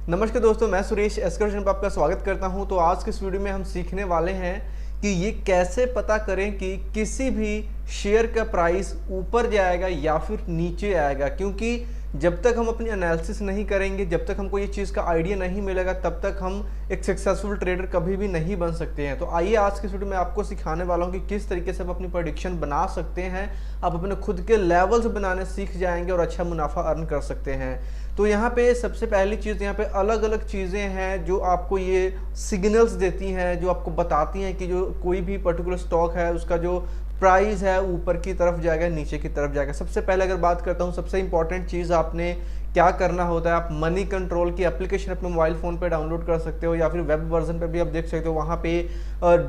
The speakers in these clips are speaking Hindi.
नमस्कार दोस्तों, मैं सुरेश एस्कर्शन पर आपका स्वागत करता हूं। तो आज के इस वीडियो में हम सीखने वाले हैं कि ये कैसे पता करें कि किसी भी शेयर का प्राइस ऊपर जाएगा या फिर नीचे आएगा। क्योंकि जब तक हम अपनी एनालिसिस नहीं करेंगे, जब तक हमको ये चीज़ का आइडिया नहीं मिलेगा, तब तक हम एक सक्सेसफुल ट्रेडर कभी भी नहीं बन सकते हैं। तो आइए आज के वीडियो में आपको सिखाने वाला हूँ कि किस तरीके से आप अपनी प्रेडिक्शन बना सकते हैं। आप अपने खुद के लेवल्स बनाने सीख जाएंगे और अच्छा मुनाफा अर्न कर सकते हैं। तो यहाँ पे सबसे पहली चीज़, यहाँ पे अलग अलग चीज़ें हैं जो आपको ये सिग्नल्स देती हैं, जो आपको बताती हैं कि जो कोई भी पर्टिकुलर स्टॉक है उसका जो प्राइस है ऊपर की तरफ जाएगा, नीचे की तरफ जाएगा। सबसे पहले अगर बात करता हूँ, सबसे इंपॉर्टेंट चीज़ आपने क्या करना होता है, आप मनी कंट्रोल की एप्लीकेशन अपने मोबाइल फ़ोन पे डाउनलोड कर सकते हो या फिर वेब वर्जन पे भी आप देख सकते हो। वहाँ पे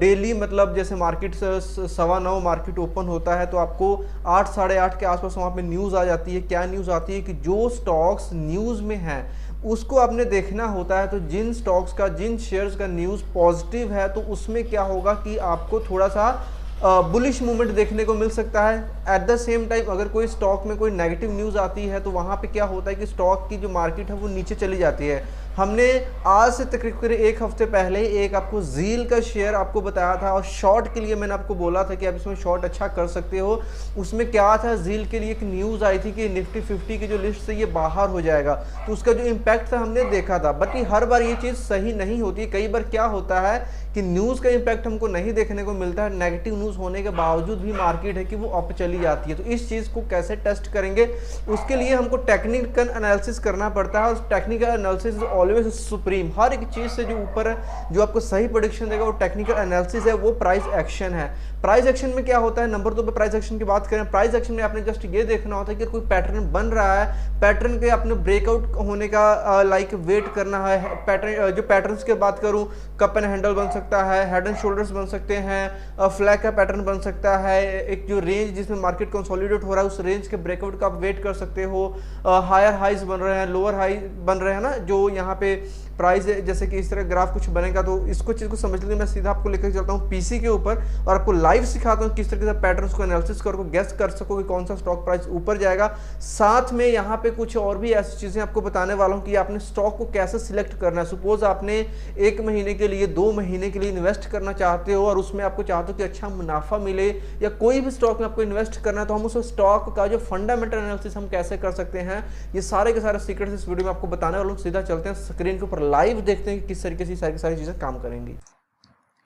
डेली मतलब जैसे मार्केट 9:15 मार्केट ओपन होता है तो आपको 8 साढ़े 8 के आसपास वहाँ पे न्यूज़ आ जाती है। क्या न्यूज़ आती है कि जो स्टॉक्स न्यूज़ में हैं उसको आपने देखना होता है। तो जिन स्टॉक्स का, जिन शेयर्स का न्यूज़ पॉजिटिव है तो उसमें क्या होगा कि आपको थोड़ा सा बुलिश मूवमेंट देखने को मिल सकता है। एट द सेम टाइम अगर कोई स्टॉक में कोई नेगेटिव न्यूज़ आती है तो वहाँ पे क्या होता है कि स्टॉक की जो मार्केट है वो नीचे चली जाती है। हमने आज से तकरीबन एक हफ्ते पहले एक आपको ज़ील का शेयर आपको बताया था और शॉर्ट के लिए मैंने आपको बोला था कि आप इसमें शॉर्ट अच्छा कर सकते हो। उसमें क्या था, ज़ील के लिए एक न्यूज़ आई थी कि निफ्टी 50 की जो लिस्ट से ये बाहर हो जाएगा, तो उसका जो इम्पैक्ट था हमने देखा था। बट हर बार ये चीज़ सही नहीं होती। कई बार क्या होता है कि न्यूज़ का इम्पैक्ट हमको नहीं देखने को मिलता है, नेगेटिव न्यूज़ होने के बावजूद भी मार्केट है कि वो अप चली जाती है। तो इस चीज़ को कैसे टेस्ट करेंगे, उसके लिए हमको टेक्निकल एनालिसिस करना पड़ता है। और technical analysis is always supreme. हर एक चीज़ से जो ऊपर है, जो आपको सही प्रेडिक्शन देगा वो टेक्निकल एनालिसिस है, वो प्राइस एक्शन है। प्राइस एक्शन में क्या होता है, नंबर 2 पे प्राइस एक्शन की बात करें। प्राइस एक्शन में आपने जस्ट ये देखना होता है कि कोई पैटर्न बन रहा है, पैटर्न के अपने ब्रेकआउट होने का लाइक वेट करना है। पैटर्न, जो पैटर्न्स की बात करूं, कप एंड हैंडल बन सकता है, हेड एंड शोल्डर्स बन सकते हैं, फ्लैग का पैटर्न बन सकता है, एक जो रेंज जिसमें मार्केट कंसोलिडेट हो रहा है उस रेंज के ब्रेकआउट का आप वेट कर सकते हो। हायर हाइज बन रहे हैं, लोअर हाई बन रहे हैं ना, जो यहाँ पे प्राइस जैसे कि इस तरह ग्राफ कुछ बनेगा। तो इसको चीज़ को समझ लीजिए, मैं सीधा आपको लेकर चलता हूँ पीसी के ऊपर और आपको लाइव सिखाता हूँ किस तरीके से पैटर्न्स को एनालिसिस करके गैस कर सको कि कौन सा स्टॉक प्राइस ऊपर जाएगा। साथ में यहाँ पे कुछ और भी ऐसी चीज़ें आपको बताने वाला हूँ कि आपने स्टॉक को कैसे सिलेक्ट करना है। सपोज आपने 1 महीने के लिए, 2 महीने के लिए इन्वेस्ट करना चाहते हो और उसमें आपको चाहते हो कि अच्छा मुनाफा मिले, या कोई भी स्टॉक में आपको इन्वेस्ट करना है, तो हम उस स्टॉक का जो फंडामेंटल एनालिसिस हम कैसे कर सकते हैं, ये सारे के सारे सीक्रेट्स इस वीडियो में आपको बताने वाला हूँ। सीधा चलते हैं स्क्रीन के ऊपर, लाइव देखते हैं कि किस तरीके से सारी चीज़ें काम करेंगी।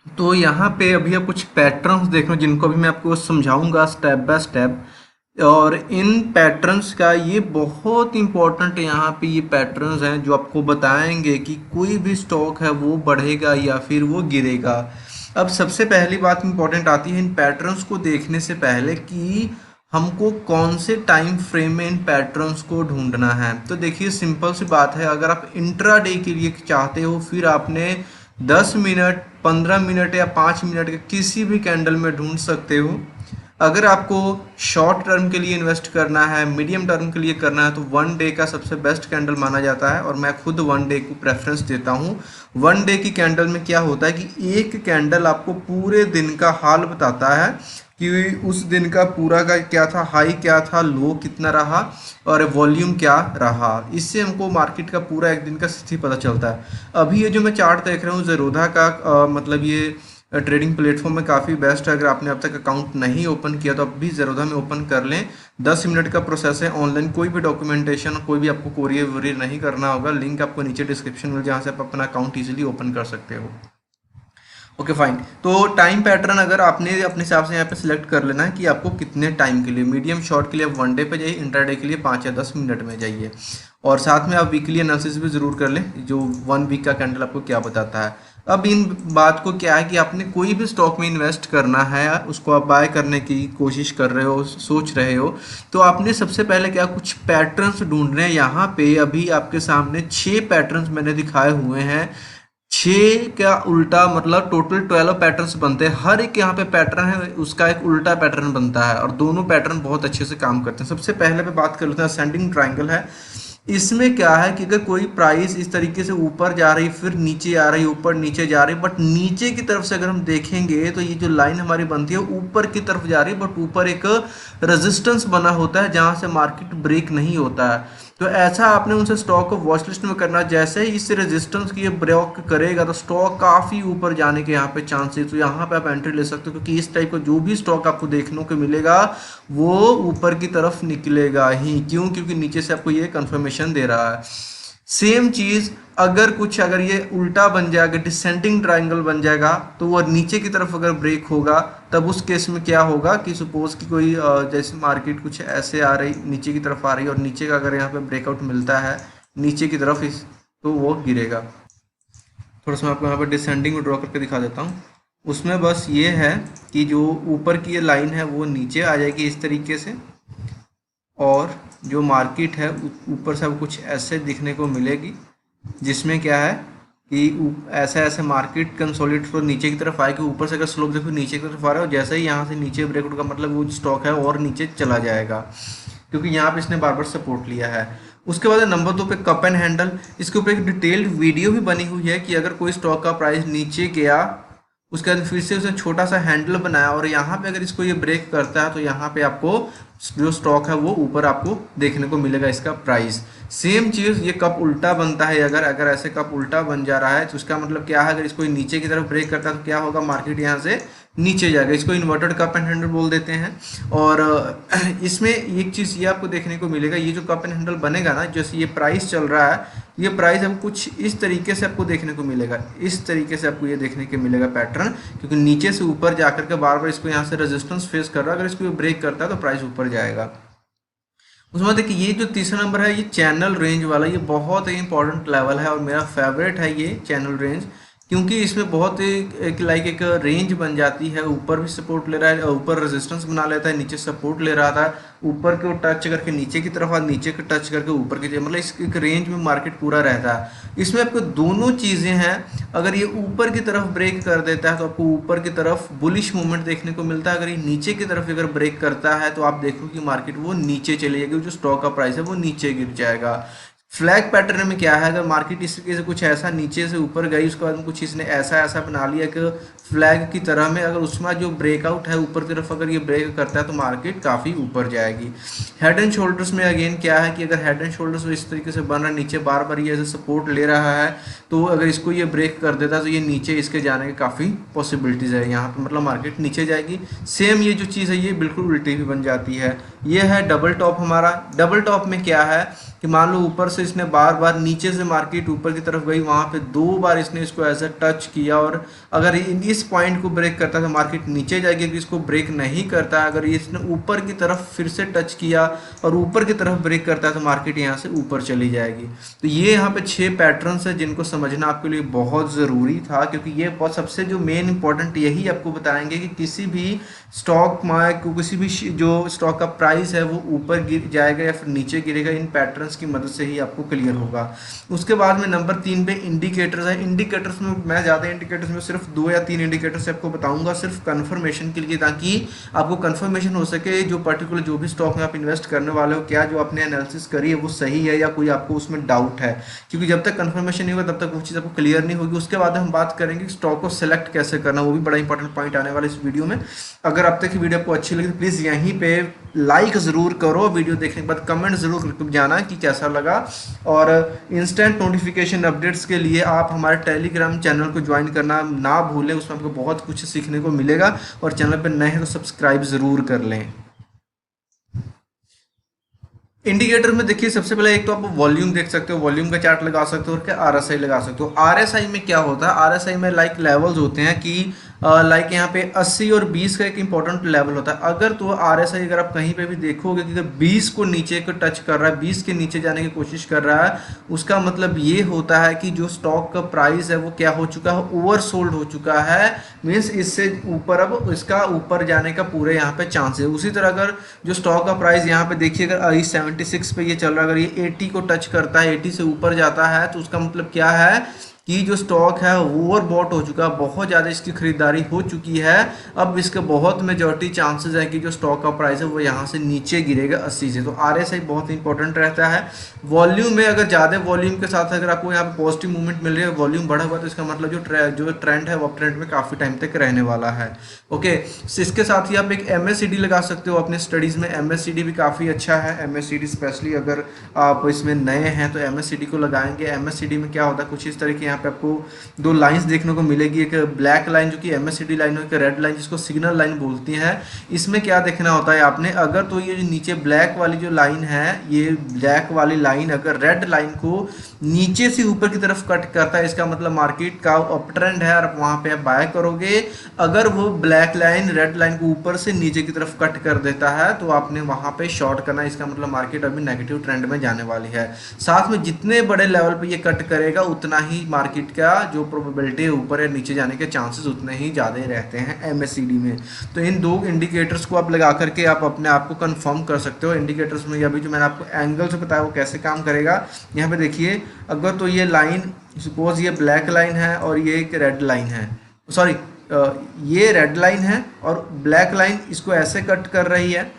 तो यहाँ पे अभी आप कुछ पैटर्न्स देख रहे हो जिनको अभी मैं आपको समझाऊंगा स्टेप बाय स्टेप। और इन पैटर्न्स का ये बहुत इंपॉर्टेंट है। यहाँ पे ये पैटर्न्स हैं जो आपको बताएंगे कि कोई भी स्टॉक है वो बढ़ेगा या फिर वो गिरेगा। अब सबसे पहली बात इंपॉर्टेंट आती है इन पैटर्न्स को देखने से पहले कि हमको कौन से टाइम फ्रेम में इन पैटर्न्स को ढूंढना है। तो देखिए सिंपल सी बात है, अगर आप इंट्राडे के लिए चाहते हो फिर आपने 10 मिनट, 15 मिनट या 5 मिनट के किसी भी कैंडल में ढूंढ सकते हो। अगर आपको शॉर्ट टर्म के लिए इन्वेस्ट करना है, मीडियम टर्म के लिए करना है, तो 1 डे का सबसे बेस्ट कैंडल माना जाता है और मैं खुद 1 डे को प्रेफरेंस देता हूँ। 1 डे की कैंडल में क्या होता है कि एक कैंडल आपको पूरे दिन का हाल बताता है कि उस दिन का पूरा का क्या था, हाई क्या था, लो कितना रहा और वॉल्यूम क्या रहा। इससे हमको मार्केट का पूरा एक दिन का स्थिति पता चलता है। अभी ये जो मैं चार्ट देख रहा हूँ ज़ेरोधा का, मतलब ये ट्रेडिंग प्लेटफॉर्म में काफ़ी बेस्ट है। अगर आपने अब तक अकाउंट नहीं ओपन किया तो अब भी ज़ेरोधा में ओपन कर लें। 10 मिनट का प्रोसेस है, ऑनलाइन कोई भी डॉक्यूमेंटेशन, कोई भी आपको कोरियर वोरियर नहीं करना होगा। लिंक आपको नीचे डिस्क्रिप्शन में, जहाँ से आप अपना अकाउंट ईजिली ओपन कर सकते हो। Okay fine. तो टाइम पैटर्न अगर आपने अपने हिसाब से यहाँ पे सिलेक्ट कर लेना है कि आपको कितने टाइम के लिए, मीडियम शॉर्ट के लिए आप 1 डे पे जाइए, इंट्राडे के लिए 5 या 10 मिनट में जाइए। और साथ में आप वीकली एनालिसिस भी ज़रूर कर लें, जो 1 वीक का कैंडल आपको क्या बताता है। अब इन बात को क्या है कि आपने कोई भी स्टॉक में इन्वेस्ट करना है, उसको आप बाय करने की कोशिश कर रहे हो, सोच रहे हो, तो आपने सबसे पहले क्या कुछ पैटर्न्स ढूंढने हैं। यहाँ पे अभी आपके सामने 6 पैटर्न्स मैंने दिखाए हुए हैं। 6 का उल्टा मतलब टोटल 12 पैटर्न्स बनते हैं। हर एक यहाँ पे पैटर्न है उसका एक उल्टा पैटर्न बनता है और दोनों पैटर्न बहुत अच्छे से काम करते हैं। सबसे पहले पे बात कर लेते हैं, असेंडिंग ट्रायंगल है। इसमें क्या है कि अगर कोई प्राइस इस तरीके से ऊपर जा रही, फिर नीचे आ रही, ऊपर नीचे जा रही, बट नीचे की तरफ से अगर हम देखेंगे तो ये जो लाइन हमारी बनती है ऊपर की तरफ जा रही है, बट ऊपर एक रेजिस्टेंस बना होता है जहां से मार्केट ब्रेक नहीं होता है। तो ऐसा आपने उनसे स्टॉक को वॉच लिस्ट में करना। जैसे ही इस रेजिस्टेंस की ये ब्रेक करेगा तो स्टॉक काफ़ी ऊपर जाने के यहाँ पे चांसेस, तो यहाँ पे आप एंट्री ले सकते हो, क्योंकि इस टाइप का जो भी स्टॉक आपको देखने को मिलेगा वो ऊपर की तरफ निकलेगा ही। क्यों? क्योंकि नीचे से आपको ये कंफर्मेशन दे रहा है। सेम चीज अगर ये उल्टा बन जाएगा, डिसेंडिंग ट्राइंगल बन जाएगा, तो वो नीचे की तरफ अगर ब्रेक होगा तब उस केस में क्या होगा कि सपोज कि कोई जैसे मार्केट कुछ ऐसे आ रही, नीचे की तरफ आ रही है, और नीचे का अगर यहाँ पे ब्रेकआउट मिलता है नीचे की तरफ तो वो गिरेगा। थोड़ा सा मैं आपको यहाँ पर डिसेंडिंग में ड्रॉ करके दिखा देता हूँ। उसमें बस ये है कि जो ऊपर की ये लाइन है वो नीचे आ जाएगी इस तरीके से, और जो मार्केट है ऊपर से कुछ ऐसे दिखने को मिलेगी, जिसमें क्या है कि ऐसे ऐसे मार्केट कंसोलिडेट पर नीचे की तरफ आएगी। ऊपर से अगर स्लोप देखो नीचे की तरफ आ रहा है, और जैसे ही यहाँ से नीचे ब्रेकआउट का मतलब वो स्टॉक है और नीचे चला जाएगा, क्योंकि यहाँ पे इसने बार बार सपोर्ट लिया है। उसके बाद नंबर 2 पे कप एंड हैंडल। इसके ऊपर एक डिटेल्ड वीडियो भी बनी हुई है कि अगर कोई स्टॉक का प्राइस नीचे गया, उसके बाद फिर से उसने छोटा सा हैंडल बनाया, और यहाँ पे अगर इसको ये ब्रेक करता है तो यहाँ पे आपको जो स्टॉक है वो ऊपर आपको देखने को मिलेगा इसका प्राइस। सेम चीज़ ये कप उल्टा बनता है, अगर ऐसे कप उल्टा बन जा रहा है तो उसका मतलब क्या है, अगर इसको नीचे की तरफ ब्रेक करता है तो क्या होगा, मार्केट यहाँ से नीचे जाएगा। इसको इन्वर्टेड कप एंड हैंडल बोल देते हैं। और इसमें एक चीज़ ये आपको देखने को मिलेगा, ये जो कप एंड हैंडल बनेगा ना, जैसे ये प्राइस चल रहा है, ये प्राइस अब कुछ इस तरीके से आपको देखने को मिलेगा, इस तरीके से आपको ये देखने को मिलेगा पैटर्न, क्योंकि नीचे से ऊपर जाकर के बार बार इसको यहाँ से रेजिस्टेंस फेस कर रहा है। अगर इसको ब्रेक करता है तो प्राइस ऊपर जाएगा। उसके बाद देखिए ये जो तीसरा नंबर है ये चैनल रेंज वाला, ये बहुत ही इंपॉर्टेंट लेवल है और मेरा फेवरेट है ये चैनल रेंज, क्योंकि इसमें बहुत एक रेंज बन जाती है। ऊपर भी सपोर्ट ले रहा है, ऊपर रेजिस्टेंस बना लेता है, नीचे सपोर्ट ले रहा था, ऊपर को टच करके नीचे की तरफ, और नीचे को टच करके ऊपर की तरफ, मतलब इस एक रेंज में मार्केट पूरा रहता है। इसमें आपको दोनों चीज़ें हैं। अगर ये ऊपर की तरफ ब्रेक कर देता है तो आपको ऊपर की तरफ बुलिश मूवमेंट देखने को मिलता है। अगर ये नीचे की तरफ अगर ब्रेक करता है तो आप देखो कि मार्केट वो नीचे चली जाएगी, जो स्टॉक का प्राइस है वो नीचे गिर जाएगा। फ्लैग पैटर्न में क्या है, अगर मार्केट इस तरीके से कुछ ऐसा नीचे से ऊपर गई, उसके बाद में कुछ इसने ऐसा बना लिया कि फ्लैग की तरह में, अगर उसमें जो ब्रेकआउट है ऊपर की तरफ अगर ये ब्रेक करता है तो मार्केट काफ़ी ऊपर जाएगी। हेड एंड शोल्डर्स में अगेन क्या है कि अगर हेड एंड शोल्डर्स इस तरीके से बन रहा है, नीचे बार बार ये ऐसे सपोर्ट ले रहा है, तो अगर इसको ये ब्रेक कर देता है तो ये नीचे इसके जाने की काफ़ी पॉसिबिलिटीज़ है यहाँ पर, मतलब मार्केट नीचे जाएगी। सेम ये जो चीज़ है ये बिल्कुल उल्टी भी बन जाती है। ये है डबल टॉप हमारा। डबल टॉप में क्या है कि मान लो ऊपर से इसने बार बार नीचे से मार्केट ऊपर की तरफ गई, वहाँ पे 2 बार इसने इसको ऐसे टच किया, और अगर इस पॉइंट को ब्रेक करता है तो मार्केट नीचे जाएगी। अगर इसको ब्रेक नहीं करता, अगर इसने ऊपर की तरफ फिर से टच किया और ऊपर की तरफ ब्रेक करता है तो मार्केट यहाँ से ऊपर चली जाएगी। तो ये यहाँ पे 6 पैटर्न्स है जिनको समझना आपके लिए बहुत ज़रूरी था, क्योंकि ये बहुत सबसे जो मेन इंपॉर्टेंट यही आपको बताएंगे कि किसी भी स्टॉक को किसी भी जो स्टॉक का प्राइस है वो ऊपर गिर जाएगा या फिर नीचे गिरेगा, इन पैटर्न्स की मदद से ही आपको क्लियर होगा। उसके बाद में नंबर 3 पे इंडिकेटर्स है। इंडिकेटर्स में मैं ज़्यादा इंडिकेटर्स में सिर्फ 2 या 3 इंडिकेटर्स आपको बताऊंगा, सिर्फ कंफर्मेशन के लिए, ताकि आपको कंफर्मेशन हो सके जो पर्टिकुलर जो भी स्टॉक में आप इन्वेस्ट करने वाले हो, क्या जो आपने एनालिसिस करी है वो सही है या कोई आपको उसमें डाउट है। क्योंकि जब तक कंफर्मेशन नहीं होगा तब तक वो चीज़ आपको क्लियर नहीं होगी। उसके बाद हम बात करेंगे स्टॉक को सिलेक्ट कैसे करना, वो भी बड़ा इंपॉर्टेंट पॉइंट आने वाला इस वीडियो में। अगर अब तक की वीडियो आपको अच्छी लगी तो प्लीज़ यहीं पे लाइक ज़रूर करो, वीडियो देखने के बाद कमेंट ज़रूर करके जाना कि कैसा लगा। और इंस्टेंट नोटिफिकेशन अपडेट्स के लिए आप हमारे टेलीग्राम चैनल को ज्वाइन करना ना भूलें, उसमें आपको बहुत कुछ सीखने को मिलेगा। और चैनल पर नए हैं तो सब्सक्राइब ज़रूर कर लें। इंडिकेटर में देखिए सबसे पहले एक तो आप वॉल्यूम देख सकते हो, वॉल्यूम का चार्ट लगा सकते हो और क्या आरएसआई लगा सकते हो। आरएसआई में क्या होता है, आरएसआई में लाइक लेवल्स होते हैं कि लाइक यहाँ पे 80 और 20 का एक इंपॉर्टेंट लेवल होता है। अगर तो आरएसआई अगर आप कहीं पे भी देखोगे कि अगर 20 को नीचे को टच कर रहा है, 20 के नीचे जाने की कोशिश कर रहा है, उसका मतलब ये होता है कि जो स्टॉक का प्राइस है वो क्या हो चुका है, ओवरसोल्ड हो चुका है। मीन्स इससे ऊपर अब इसका ऊपर जाने का पूरे यहाँ पे चांस है। उसी तरह अगर जो स्टॉक का प्राइस यहाँ पे देखिए अगर 76 पे ये चल रहा है, अगर ये 80 को टच करता है, 80 से ऊपर जाता है तो उसका मतलब क्या है कि जो स्टॉक है ओवरबॉट हो चुका है, बहुत ज़्यादा इसकी खरीदारी हो चुकी है। अब इसके बहुत मेजॉरिटी चांसेस है कि जो स्टॉक का प्राइस है वो यहाँ से नीचे गिरेगा 80 से। तो RSI बहुत इंपॉर्टेंट रहता है। वॉल्यूम में अगर ज़्यादा वॉल्यूम के साथ अगर आपको यहाँ पे पॉजिटिव मूवमेंट मिल रही है, वॉल्यूम बढ़ा हुआ, तो इसका मतलब जो ट्रेंड है वो ट्रेंड में काफ़ी टाइम तक रहने वाला है। ओके, इसके साथ ही आप एक MACD लगा सकते हो अपने स्टडीज़ में। MACD भी काफ़ी अच्छा है। MACD स्पेशली अगर आप इसमें नए हैं तो MACD को लगाएंगे। MACD में क्या होता है, कुछ इस तरह के यहाँ पे आपको दो लाइंस देखने को मिलेगी, एक ब्लैक लाइन जो कि MACD लाइन है, एक रेड लाइन जिसको सिग्नल लाइन बोलती हैं। इसमें क्या देखना होता है आपने, अगर तो ये जो नीचे ब्लैक वाली जो लाइन है, ये ब्लैक वाली लाइन अगर रेड लाइन को नीचे से ऊपर की तरफ कट करता है, इसका मतलब मार्केट का अप ट्रेंड है और वहां पे आप बाय करोगे। अगर वो ब्लैक लाइन रेड लाइन को ऊपर से नीचे की तरफ कट कर देता है तो आपने वहां पे शॉर्ट करना है, इसका मतलब मार्केट अभी नेगेटिव ट्रेंड में जाने वाली है। साथ में जितने बड़े लेवल पे ये कट करेगा उतना ही मार्केट का जो प्रोबेबिलिटी है ऊपर या नीचे जाने के चांसेस उतने ही ज़्यादा रहते हैं MACD में। तो इन दो इंडिकेटर्स को आप लगा करके आप अपने आप को कंफर्म कर सकते हो। इंडिकेटर्स में अभी जो मैंने आपको एंगल्स बताया वो कैसे काम करेगा, यहाँ पे देखिए। अगर तो ये लाइन सपोज ये ब्लैक लाइन है और ये एक रेड लाइन है, सॉरी ये रेड लाइन है और ब्लैक लाइन इसको ऐसे कट कर रही है,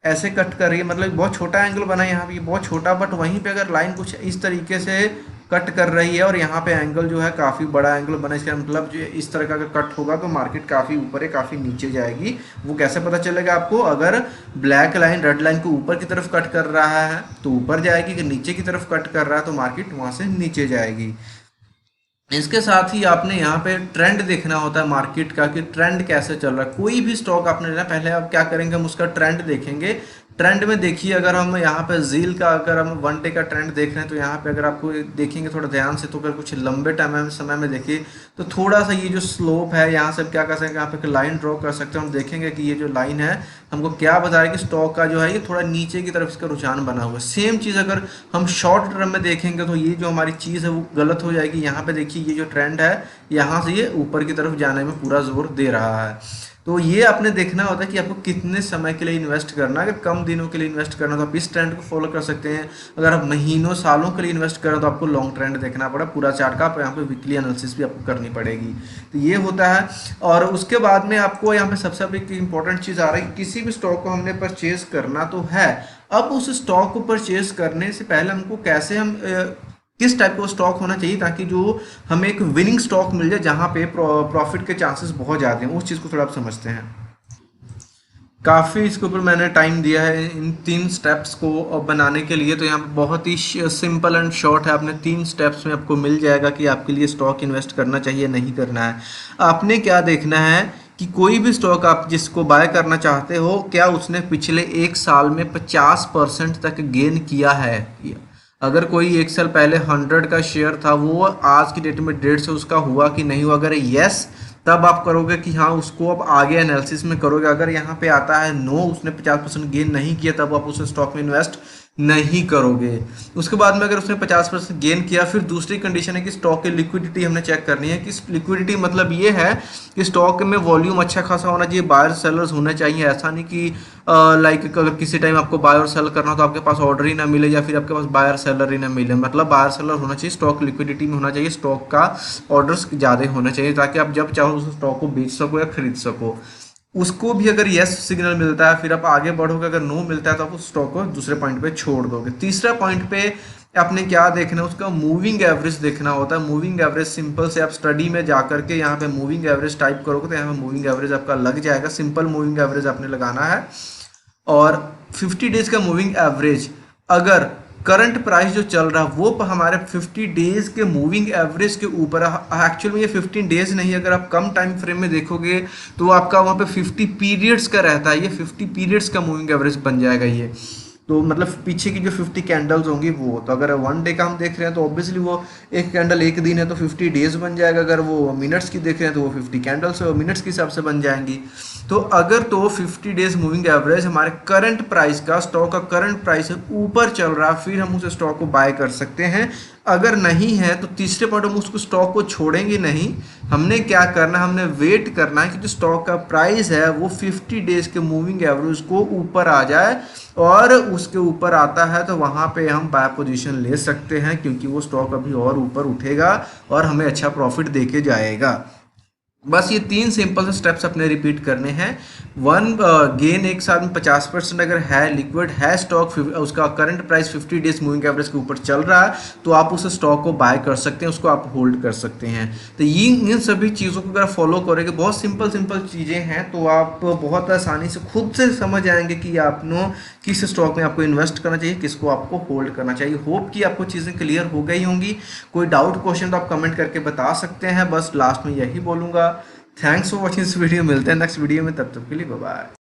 ऐसे कट कर रही है, मतलब बहुत छोटा एंगल बना है यहाँ पे, बहुत छोटा, बट वहीं पे अगर लाइन कुछ इस तरीके से कट कर रही है और यहाँ पे एंगल जो है काफ़ी बड़ा एंगल बना, इसका मतलब जो इस तरह का कट होगा तो मार्केट काफ़ी ऊपर है, काफ़ी नीचे जाएगी। वो कैसे पता चलेगा आपको, अगर ब्लैक लाइन रेड लाइन को ऊपर की तरफ कट कर रहा है तो ऊपर जाएगी, अगर नीचे की तरफ कट कर रहा है तो मार्केट वहाँ से नीचे जाएगी। इसके साथ ही आपने यहाँ पे ट्रेंड देखना होता है मार्केट का कि ट्रेंड कैसे चल रहा है। कोई भी स्टॉक आपने लेना, पहले आप क्या करेंगे, हम उसका ट्रेंड देखेंगे। ट्रेंड में देखिए, अगर हम यहाँ पे जील का अगर हम 1 डे का ट्रेंड देख रहे हैं तो यहाँ पे अगर आपको देखेंगे थोड़ा ध्यान से, तो अगर कुछ लंबे टाइम समय में देखिए तो थोड़ा सा ये जो स्लोप है यहाँ से क्या कर सकते हैं, यहाँ पे एक लाइन ड्रॉ कर सकते हैं। हम देखेंगे कि ये जो लाइन है हमको क्या बता रहा है कि स्टॉक का जो है ये थोड़ा नीचे की तरफ इसका रुझान बना हुआ है। सेम चीज़ अगर हम शॉर्ट टर्म में देखेंगे तो ये जो हमारी चीज़ है वो गलत हो जाएगी। यहाँ पे देखिए ये जो ट्रेंड है यहाँ से ये ऊपर की तरफ जाने में पूरा जोर दे रहा है। तो ये आपने देखना होता है कि आपको कितने समय के लिए इन्वेस्ट करना है। अगर कम दिनों के लिए इन्वेस्ट करना तो आप इस ट्रेंड को फॉलो कर सकते हैं। अगर आप महीनों सालों के लिए इन्वेस्ट करें तो आपको लॉन्ग ट्रेंड देखना पड़ा, पूरा चार्ट का। आप यहाँ पे वीकली एनालिसिस भी आपको करनी पड़ेगी। तो ये होता है। और उसके बाद में आपको यहाँ पे सबसे बड़ी इंपॉर्टेंट चीज़ आ रही है, किसी भी स्टॉक को हमने परचेज करना तो है। अब उस स्टॉक को परचेज करने से पहले हमको कैसे हम किस टाइप का स्टॉक होना चाहिए ताकि जो हमें एक विनिंग स्टॉक मिल जाए जहां पे प्रॉफिट के चांसेस बहुत ज़्यादा हैं, उस चीज़ को थोड़ा आप समझते हैं। काफ़ी इसके ऊपर मैंने टाइम दिया है इन 3 स्टेप्स को बनाने के लिए। तो यहाँ पे बहुत ही सिंपल एंड शॉर्ट है, आपने 3 स्टेप्स में आपको मिल जाएगा कि आपके लिए स्टॉक इन्वेस्ट करना चाहिए नहीं करना है। आपने क्या देखना है कि कोई भी स्टॉक आप जिसको बाय करना चाहते हो, क्या उसने पिछले 1 साल में 50% तक गेन किया है। अगर कोई 1 साल पहले 100 का शेयर था, वो आज की डेट में 150 उसका हुआ कि नहीं हुआ। अगर यस, तब आप करोगे कि हाँ उसको अब आगे एनालिसिस में करोगे। अगर यहाँ पे आता है नो, उसने 50% गेन नहीं किया, तब आप उस स्टॉक में इन्वेस्ट नहीं करोगे। उसके बाद में अगर उसने 50% गेन किया, फिर दूसरी कंडीशन है कि स्टॉक की लिक्विडिटी हमने चेक करनी है। कि लिक्विडिटी मतलब ये है कि स्टॉक में वॉल्यूम अच्छा खासा होना चाहिए, बायर सेलर्स होने चाहिए। ऐसा नहीं कि लाइक अगर किसी टाइम आपको बाय और सेल करना हो तो आपके पास ऑर्डर ही ना मिले या फिर आपके पास बायर सेलर ही ना मिले। मतलब बायर सेलर होना चाहिए, स्टॉक लिक्विडिटी में होना चाहिए, स्टॉक का ऑर्डर्स ज़्यादा होना चाहिए ताकि आप जब चाहो उस स्टॉक को बेच सको या खरीद सको। उसको भी अगर यस सिग्नल मिलता है फिर आप आगे बढ़ोगे, अगर नो मिलता है तो आप उस स्टॉक को दूसरे पॉइंट पे छोड़ दोगे। तीसरा पॉइंट पे आपने क्या देखना है, उसका मूविंग एवरेज देखना होता है। मूविंग एवरेज सिंपल से आप स्टडी में जा करके यहाँ पे मूविंग एवरेज टाइप करोगे तो यहाँ पे मूविंग एवरेज आपका लग जाएगा। सिंपल मूविंग एवरेज आपने लगाना है और 50 डेज का मूविंग एवरेज, अगर करंट प्राइस जो चल रहा है वो हमारे 50 डेज के मूविंग एवरेज के ऊपर, एक्चुअल में ये 15 डेज नहीं, अगर आप कम टाइम फ्रेम में देखोगे तो आपका वहाँ पे 50 पीरियड्स का रहता है। ये 50 पीरियड्स का मूविंग एवरेज बन जाएगा ये। तो मतलब पीछे की जो 50 कैंडल्स होंगी वो, तो अगर 1 डे का हम देख रहे हैं तो ऑब्वियसली वो एक कैंडल 1 दिन है तो 50 डेज बन जाएगा। अगर वो मिनट्स की देख रहे हैं तो वो 50 कैंडल्स मिनट्स के हिसाब से बन जाएंगी। तो अगर तो 50 डेज मूविंग एवरेज हमारे करंट प्राइस का, स्टॉक का करंट प्राइस है ऊपर चल रहा है, फिर हम उस स्टॉक को बाय कर सकते हैं। अगर नहीं है तो तीसरे पॉइंट हम उसको स्टॉक को छोड़ेंगे नहीं। हमने क्या करना है, हमने वेट करना है कि जो स्टॉक का प्राइस है वो 50 डेज के मूविंग एवरेज को ऊपर आ जाए, और उसके ऊपर आता है तो वहाँ पे हम बाय पोजीशन ले सकते हैं, क्योंकि वो स्टॉक अभी और ऊपर उठेगा और हमें अच्छा प्रॉफिट देके जाएगा। बस ये 3 सिंपल से स्टेप्स अपने रिपीट करने हैं। वन, गेन एक साथ में 50% अगर है, लिक्विड है स्टॉक, उसका current price 50 days moving average के ऊपर चल रहा है, तो आप उस स्टॉक को बाय कर सकते हैं, उसको आप होल्ड कर सकते हैं। तो ये इन सभी चीज़ों को अगर फॉलो करेंगे, बहुत सिंपल सिंपल चीज़ें हैं, तो आप बहुत आसानी से खुद से समझ आएंगे कि आपको किस स्टॉक में आपको इन्वेस्ट करना चाहिए, किसको आपको होल्ड करना चाहिए। होप कि आपको चीज़ें क्लियर हो गई होंगी। कोई डाउट क्वेश्चन तो आप कमेंट करके बता सकते हैं। बस लास्ट में यही बोलूँगा, thanks for watching this video. मिलते हैं नेक्स्ट वीडियो में, तब तक के लिए बाय बाय।